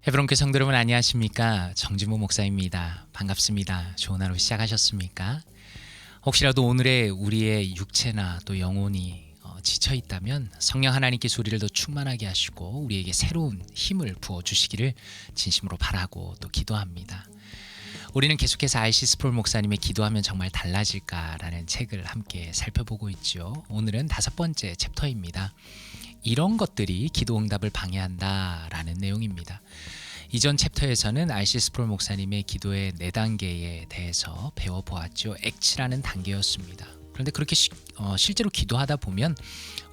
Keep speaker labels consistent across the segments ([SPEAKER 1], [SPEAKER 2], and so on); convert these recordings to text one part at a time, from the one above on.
[SPEAKER 1] 헤브론교회 성도 여러분 안녕하십니까? 정진모 목사입니다. 반갑습니다. 좋은 하루 시작하셨습니까? 혹시라도 오늘의 우리의 육체나 또 영혼이 지쳐 있다면 성령 하나님께서 우리를 더 충만하게 하시고 우리에게 새로운 힘을 부어주시기를 진심으로 바라고 또 기도합니다. 우리는 계속해서 R.C. 스프롤 목사님의 기도하면 정말 달라질까라는 책을 함께 살펴보고 있죠. 오늘은 5번째 챕터입니다. 이런 것들이 기도 응답을 방해한다라는 내용입니다. 이전 챕터에서는 R.C. 스프롤 목사님의 기도의 4단계에 대해서 배워보았죠. 액치라는 단계였습니다. 그런데 그렇게 실제로 기도하다 보면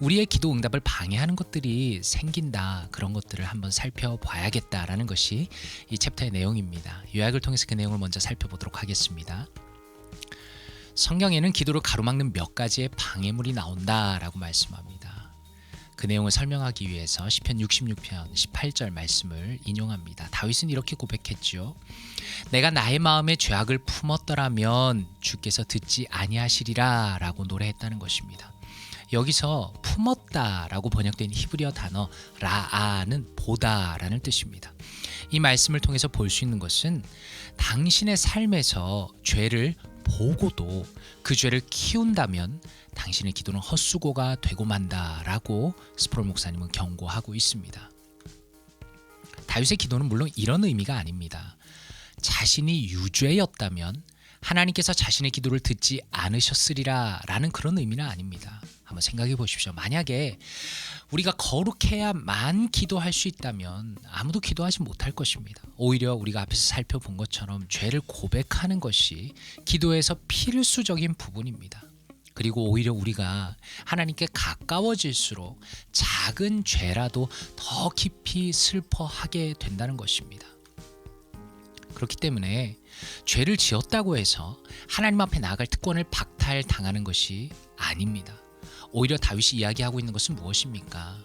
[SPEAKER 1] 우리의 기도 응답을 방해하는 것들이 생긴다. 그런 것들을 한번 살펴봐야겠다라는 것이 이 챕터의 내용입니다. 요약을 통해서 그 내용을 먼저 살펴보도록 하겠습니다. 성경에는 기도를 가로막는 몇 가지의 방해물이 나온다라고 말씀합니다. 그 내용을 설명하기 위해서 시편 66편 18절 말씀을 인용합니다. 다윗은 이렇게 고백했죠. 내가 나의 마음에 죄악을 품었더라면 주께서 듣지 아니하시리라 라고 노래했다는 것입니다. 여기서 품었다라고 번역된 히브리어 단어 라아는 보다라는 뜻입니다. 이 말씀을 통해서 볼 수 있는 것은 당신의 삶에서 죄를 보고도 그 죄를 키운다면 당신의 기도는 헛수고가 되고 만다라고 스프롤 목사님은 경고하고 있습니다. 다윗의 기도는 물론 이런 의미가 아닙니다. 자신이 유죄였다면 하나님께서 자신의 기도를 듣지 않으셨으리라 라는 그런 의미는 아닙니다. 한번 생각해 보십시오. 만약에 우리가 거룩해야만 기도할 수 있다면 아무도 기도하지 못할 것입니다. 오히려 우리가 앞에서 살펴본 것처럼 죄를 고백하는 것이 기도에서 필수적인 부분입니다. 그리고 오히려 우리가 하나님께 가까워질수록 작은 죄라도 더 깊이 슬퍼하게 된다는 것입니다. 그렇기 때문에 죄를 지었다고 해서 하나님 앞에 나아갈 특권을 박탈당하는 것이 아닙니다. 오히려 다윗이 이야기하고 있는 것은 무엇입니까?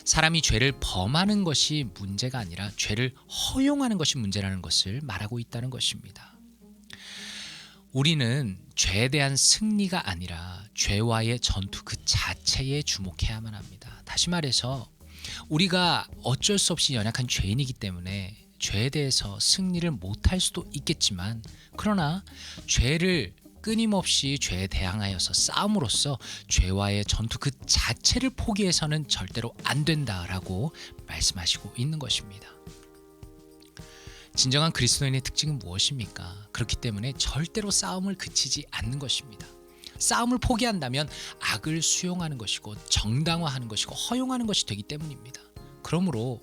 [SPEAKER 1] 사람이 죄를 범하는 것이 문제가 아니라 죄를 허용하는 것이 문제라는 것을 말하고 있다는 것입니다. 우리는 죄에 대한 승리가 아니라 죄와의 전투 그 자체에 주목해야만 합니다. 다시 말해서 우리가 어쩔 수 없이 연약한 죄인이기 때문에 죄에 대해서 승리를 못할 수도 있겠지만 그러나 죄를 끊임없이 죄에 대항하여서 싸움으로써 죄와의 전투 그 자체를 포기해서는 절대로 안 된다라고 말씀하시고 있는 것입니다. 진정한 그리스도인의 특징은 무엇입니까? 그렇기 때문에 절대로 싸움을 그치지 않는 것입니다. 싸움을 포기한다면 악을 수용하는 것이고 정당화하는 것이고 허용하는 것이 되기 때문입니다. 그러므로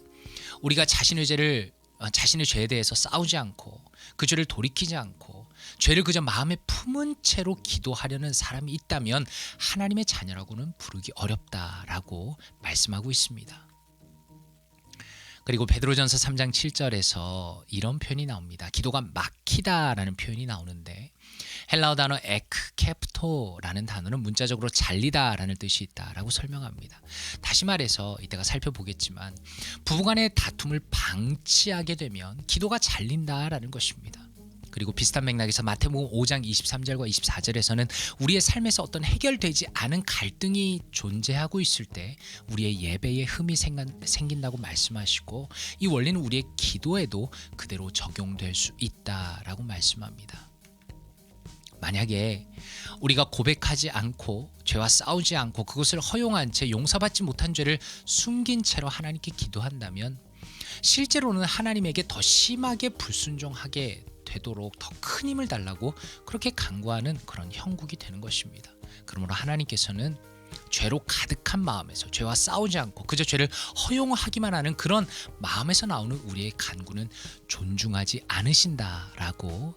[SPEAKER 1] 우리가 자신의 죄에 대해서 싸우지 않고 그 죄를 돌이키지 않고 죄를 그저 마음에 품은 채로 기도하려는 사람이 있다면 하나님의 자녀라고는 부르기 어렵다라고 말씀하고 있습니다. 그리고 베드로전서 3장 7절에서 이런 표현이 나옵니다. 기도가 막히다라는 표현이 나오는데 헬라어 단어 에크케프토라는 단어는 문자적으로 잘리다라는 뜻이 있다라고 설명합니다. 다시 말해서 이따가 살펴보겠지만 부부간의 다툼을 방치하게 되면 기도가 잘린다라는 것입니다. 그리고 비슷한 맥락에서 마태복음 5장 23절과 24절에서는 우리의 삶에서 어떤 해결되지 않은 갈등이 존재하고 있을 때 우리의 예배에 흠이 생긴다고 말씀하시고 이 원리는 우리의 기도에도 그대로 적용될 수 있다라고 말씀합니다. 만약에 우리가 고백하지 않고 죄와 싸우지 않고 그것을 허용한 채 용서받지 못한 죄를 숨긴 채로 하나님께 기도한다면 실제로는 하나님에게 더 심하게 불순종하게 되도록 더 큰 힘을 달라고 그렇게 간구하는 그런 형국이 되는 것입니다. 그러므로 하나님께서는 죄로 가득한 마음에서 죄와 싸우지 않고 그저 죄를 허용하기만 하는 그런 마음에서 나오는 우리의 간구는 존중하지 않으신다라고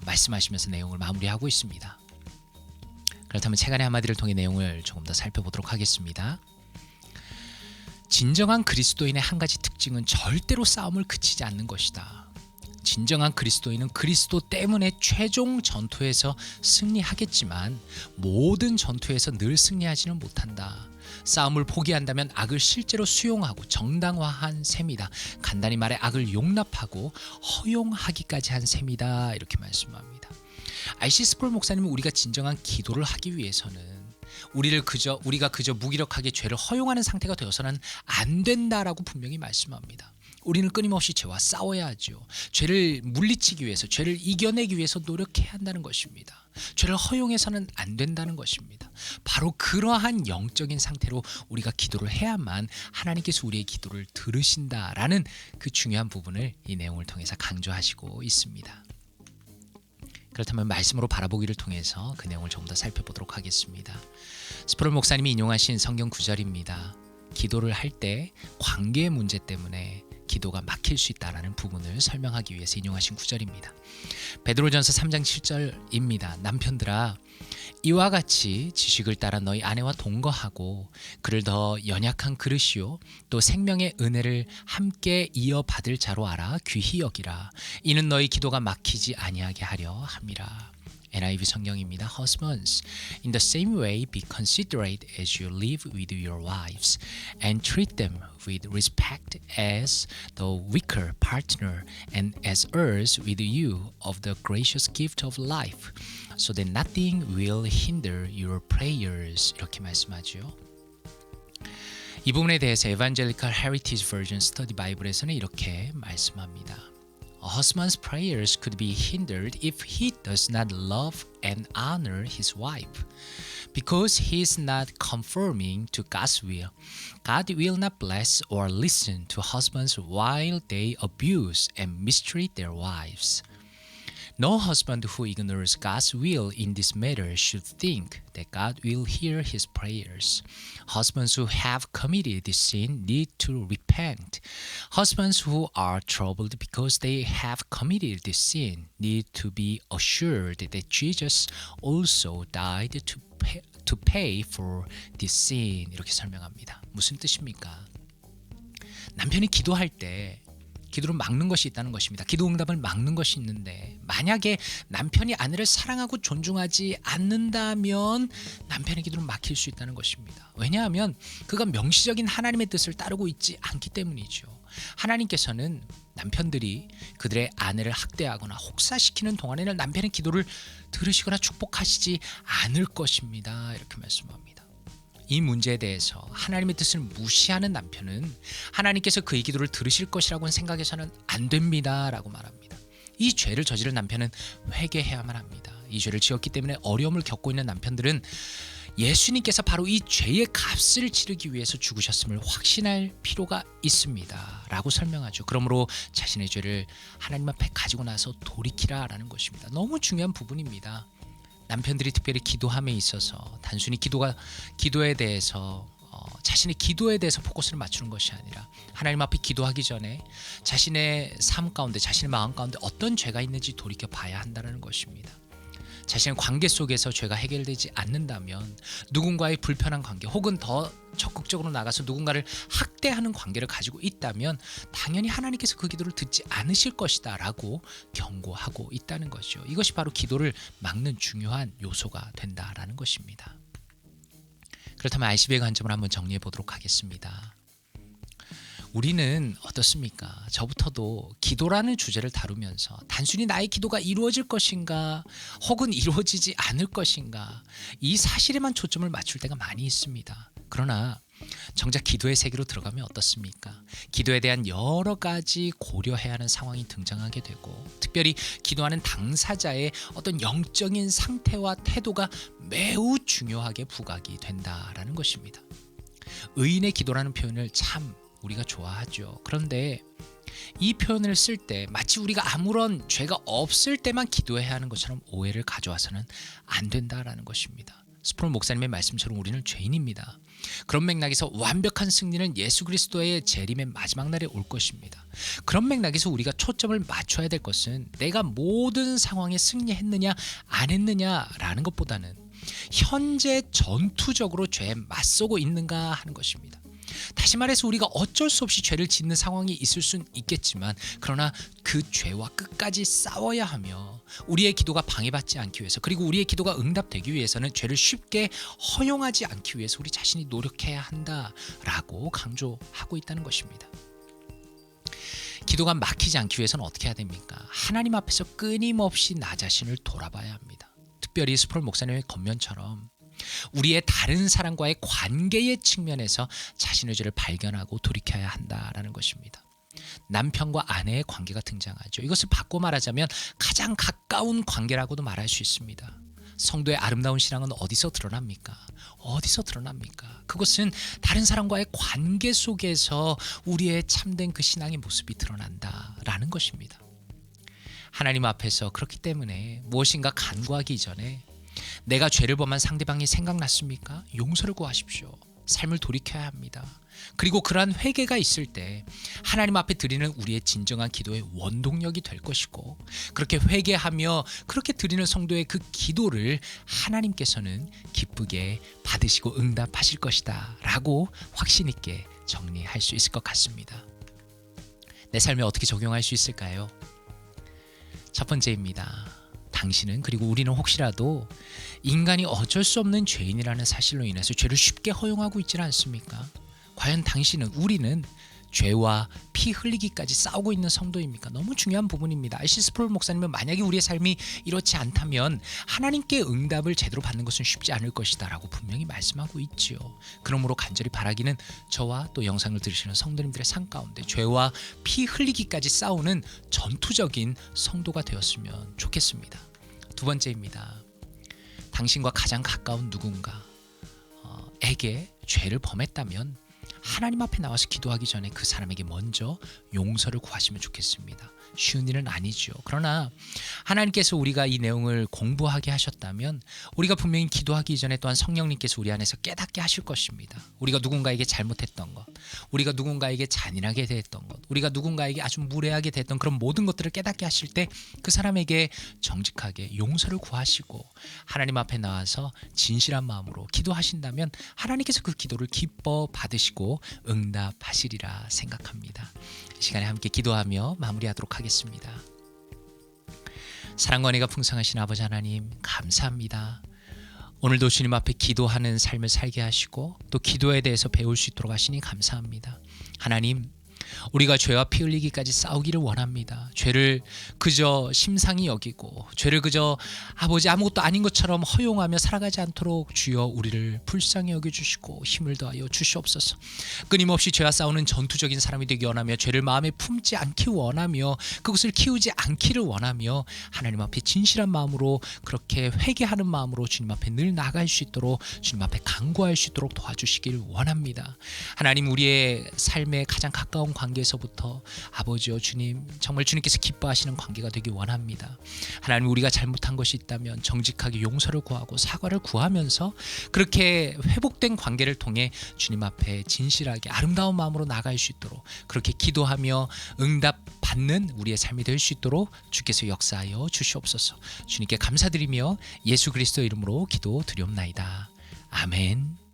[SPEAKER 1] 말씀하시면서 내용을 마무리하고 있습니다. 그렇다면 책 안의 한마디를 통해 내용을 조금 더 살펴보도록 하겠습니다. 진정한 그리스도인의 한 가지 특징은 절대로 싸움을 그치지 않는 것이다. 진정한 그리스도인은 그리스도 때문에 최종 전투에서 승리하겠지만 모든 전투에서 늘 승리하지는 못한다. 싸움을 포기한다면 악을 실제로 수용하고 정당화한 셈이다. 간단히 말해 악을 용납하고 허용하기까지 한 셈이다. 이렇게 말씀합니다. R.C. 스프롤 목사님은 우리가 진정한 기도를 하기 위해서는 우리가 그저 무기력하게 죄를 허용하는 상태가 되어서는 안 된다라고 분명히 말씀합니다. 우리는 끊임없이 죄와 싸워야 하죠. 죄를 물리치기 위해서, 죄를 이겨내기 위해서 노력해야 한다는 것입니다. 죄를 허용해서는 안 된다는 것입니다. 바로 그러한 영적인 상태로 우리가 기도를 해야만 하나님께서 우리의 기도를 들으신다라는 그 중요한 부분을 이 내용을 통해서 강조하시고 있습니다. 그렇다면 말씀으로 바라보기를 통해서 그 내용을 조금 더 살펴보도록 하겠습니다. 스프롤 목사님이 인용하신 성경 구절입니다. 기도를 할 때 관계의 문제 때문에 기도가 막힐 수 있다라는 부분을 설명하기 위해서 인용하신 구절입니다. 베드로전서 3장 7절입니다. 남편들아, 이와 같이 지식을 따라 너희 아내와 동거하고 그를 더 연약한 그릇이요 또 생명의 은혜를 함께 이어받을 자로 알아 귀히 여기라. 이는 너희 기도가 막히지 아니하게 하려 함이라. NIV 성경입니다. Husbands, in the same way be considerate as you live with your wives and treat them with respect as the weaker partner and as heirs with you of the gracious gift of life, so that nothing will hinder your prayers. 이렇게 말씀하죠. 이 부분에 대해서 Evangelical Heritage Version Study Bible에서는 이렇게 말씀합니다. A husband's prayers could be hindered if he does not love and honor his wife. Because he is not conforming to God's will, God will not bless or listen to husbands while they abuse and mistreat their wives. No husband who ignores God's will in this matter should think that God will hear his prayers. Husbands who have committed this sin need to repent. Husbands who are troubled because they have committed this sin need to be assured that Jesus also died to pay for this sin. 이렇게 설명합니다. 무슨 뜻입니까? 남편이 기도할 때 기도를 막는 것이 있다는 것입니다. 기도 응답을 막는 것이 있는데 만약에 남편이 아내를 사랑하고 존중하지 않는다면 남편의 기도는 막힐 수 있다는 것입니다. 왜냐하면 그가 명시적인 하나님의 뜻을 따르고 있지 않기 때문이죠. 하나님께서는 남편들이 그들의 아내를 학대하거나 혹사시키는 동안에는 남편의 기도를 들으시거나 축복하시지 않을 것입니다. 이렇게 말씀합니다. 이 문제에 대해서 하나님의 뜻을 무시하는 남편은 하나님께서 그의 기도를 들으실 것이라고는 생각해서는 안 됩니다 라고 말합니다. 이 죄를 저지른 남편은 회개해야만 합니다. 이 죄를 지었기 때문에 어려움을 겪고 있는 남편들은 예수님께서 바로 이 죄의 값을 치르기 위해서 죽으셨음을 확신할 필요가 있습니다 라고 설명하죠. 그러므로 자신의 죄를 하나님 앞에 가지고 나서 돌이키라 라는 것입니다. 너무 중요한 부분입니다. 남편들이 특별히 기도함에 있어서 단순히 기도에 대해서 자신의 기도에 대해서 포커스를 맞추는 것이 아니라 하나님 앞에 기도하기 전에 자신의 삶 가운데 자신의 마음 가운데 어떤 죄가 있는지 돌이켜 봐야 한다는 것입니다. 자신의 관계 속에서 죄가 해결되지 않는다면 누군가의 불편한 관계 혹은 더 적극적으로 나가서 누군가를 학대하는 관계를 가지고 있다면 당연히 하나님께서 그 기도를 듣지 않으실 것이다 라고 경고하고 있다는 것이죠. 이것이 바로 기도를 막는 중요한 요소가 된다라는 것입니다. 그렇다면 ICB의 관점을 한번 정리해 보도록 하겠습니다. 우리는 어떻습니까? 저부터도 기도라는 주제를 다루면서 단순히 나의 기도가 이루어질 것인가 혹은 이루어지지 않을 것인가 이 사실에만 초점을 맞출 때가 많이 있습니다. 그러나 정작 기도의 세계로 들어가면 어떻습니까? 기도에 대한 여러 가지 고려해야 하는 상황이 등장하게 되고 특별히 기도하는 당사자의 어떤 영적인 상태와 태도가 매우 중요하게 부각이 된다라는 것입니다. 의인의 기도라는 표현을 참 우리가 좋아하죠. 그런데 이 표현을 쓸 때 마치 우리가 아무런 죄가 없을 때만 기도해야 하는 것처럼 오해를 가져와서는 안 된다라는 것입니다. 스프롤 목사님의 말씀처럼 우리는 죄인입니다. 그런 맥락에서 완벽한 승리는 예수 그리스도의 재림의 마지막 날에 올 것입니다. 그런 맥락에서 우리가 초점을 맞춰야 될 것은 내가 모든 상황에 승리했느냐 안 했느냐라는 것보다는 현재 전투적으로 죄에 맞서고 있는가 하는 것입니다. 다시 말해서 우리가 어쩔 수 없이 죄를 짓는 상황이 있을 수는 있겠지만 그러나 그 죄와 끝까지 싸워야 하며 우리의 기도가 방해받지 않기 위해서 그리고 우리의 기도가 응답되기 위해서는 죄를 쉽게 허용하지 않기 위해서 우리 자신이 노력해야 한다라고 강조하고 있다는 것입니다. 기도가 막히지 않기 위해서는 어떻게 해야 됩니까? 하나님 앞에서 끊임없이 나 자신을 돌아봐야 합니다. 특별히 스프롤 목사님의 겉면처럼 우리의 다른 사람과의 관계의 측면에서 자신의 죄를 발견하고 돌이켜야 한다라는 것입니다. 남편과 아내의 관계가 등장하죠. 이것을 바꿔 말하자면 가장 가까운 관계라고도 말할 수 있습니다. 성도의 아름다운 신앙은 어디서 드러납니까? 어디서 드러납니까? 그것은 다른 사람과의 관계 속에서 우리의 참된 그 신앙의 모습이 드러난다라는 것입니다. 하나님 앞에서 그렇기 때문에 무엇인가 간구하기 이전에 내가 죄를 범한 상대방이 생각났습니까? 용서를 구하십시오. 삶을 돌이켜야 합니다. 그리고 그러한 회개가 있을 때 하나님 앞에 드리는 우리의 진정한 기도의 원동력이 될 것이고, 그렇게 회개하며 그렇게 드리는 성도의 그 기도를 하나님께서는 기쁘게 받으시고 응답하실 것이다 라고 확신 있게 정리할 수 있을 것 같습니다. 내 삶에 어떻게 적용할 수 있을까요? 첫 번째입니다. 당신은, 그리고 우리는 혹시라도 인간이 어쩔 수 없는 죄인이라는 사실로 인해서 죄를 쉽게 허용하고 있지는 않습니까? 과연 당신은, 우리는 죄와 피 흘리기까지 싸우고 있는 성도입니까? 너무 중요한 부분입니다. R.C. 스프롤 목사님은 만약에 우리의 삶이 이렇지 않다면 하나님께 응답을 제대로 받는 것은 쉽지 않을 것이다 라고 분명히 말씀하고 있지요. 그러므로 간절히 바라기는 저와 또 영상을 들으시는 성도님들의 삶 가운데 죄와 피 흘리기까지 싸우는 전투적인 성도가 되었으면 좋겠습니다. 두 번째입니다. 당신과 가장 가까운 누군가에게 죄를 범했다면 하나님 앞에 나와서 기도하기 전에 그 사람에게 먼저 용서를 구하시면 좋겠습니다. 쉬운 일은 아니죠. 그러나 하나님께서 우리가 이 내용을 공부하게 하셨다면 우리가 분명히 기도하기 이전에 또한 성령님께서 우리 안에서 깨닫게 하실 것입니다. 우리가 누군가에게 잘못했던 것, 우리가 누군가에게 잔인하게 대했던 것, 우리가 누군가에게 아주 무례하게 대했던 그런 모든 것들을 깨닫게 하실 때 그 사람에게 정직하게 용서를 구하시고 하나님 앞에 나와서 진실한 마음으로 기도하신다면 하나님께서 그 기도를 기뻐 받으시고 응답하시리라 생각합니다. 이 시간에 함께 기도하며 마무리하도록 하겠습니다. 사랑과 은혜가 풍성하신 아버지 하나님, 감사합니다. 오늘도 주님 앞에 기도하는 삶을 살게 하시고 또 기도에 대해서 배울 수 있도록 하시니 감사합니다. 하나님, 우리가 죄와 피 흘리기까지 싸우기를 원합니다. 죄를 그저 심상히 여기고 죄를 그저 아버지 아무것도 아닌 것처럼 허용하며 살아가지 않도록 주여 우리를 불쌍히 여겨주시고 힘을 더하여 주시옵소서. 끊임없이 죄와 싸우는 전투적인 사람이 되기 원하며 죄를 마음에 품지 않기 원하며 그것을 키우지 않기를 원하며 하나님 앞에 진실한 마음으로 그렇게 회개하는 마음으로 주님 앞에 늘 나아갈 수 있도록 주님 앞에 간구할 수 있도록 도와주시길 원합니다. 하나님, 우리의 삶에 가장 가까운 관계에서부터 아버지여 주님, 정말 주님께서 기뻐하시는 관계가 되기 원합니다. 하나님, 우리가 잘못한 것이 있다면 정직하게 용서를 구하고 사과를 구하면서 그렇게 회복된 관계를 통해 주님 앞에 진실하게 아름다운 마음으로 나아갈 수 있도록 그렇게 기도하며 응답 받는 우리의 삶이 될 수 있도록 주께서 역사하여 주시옵소서. 주님께 감사드리며 예수 그리스도 이름으로 기도드리옵나이다. 아멘.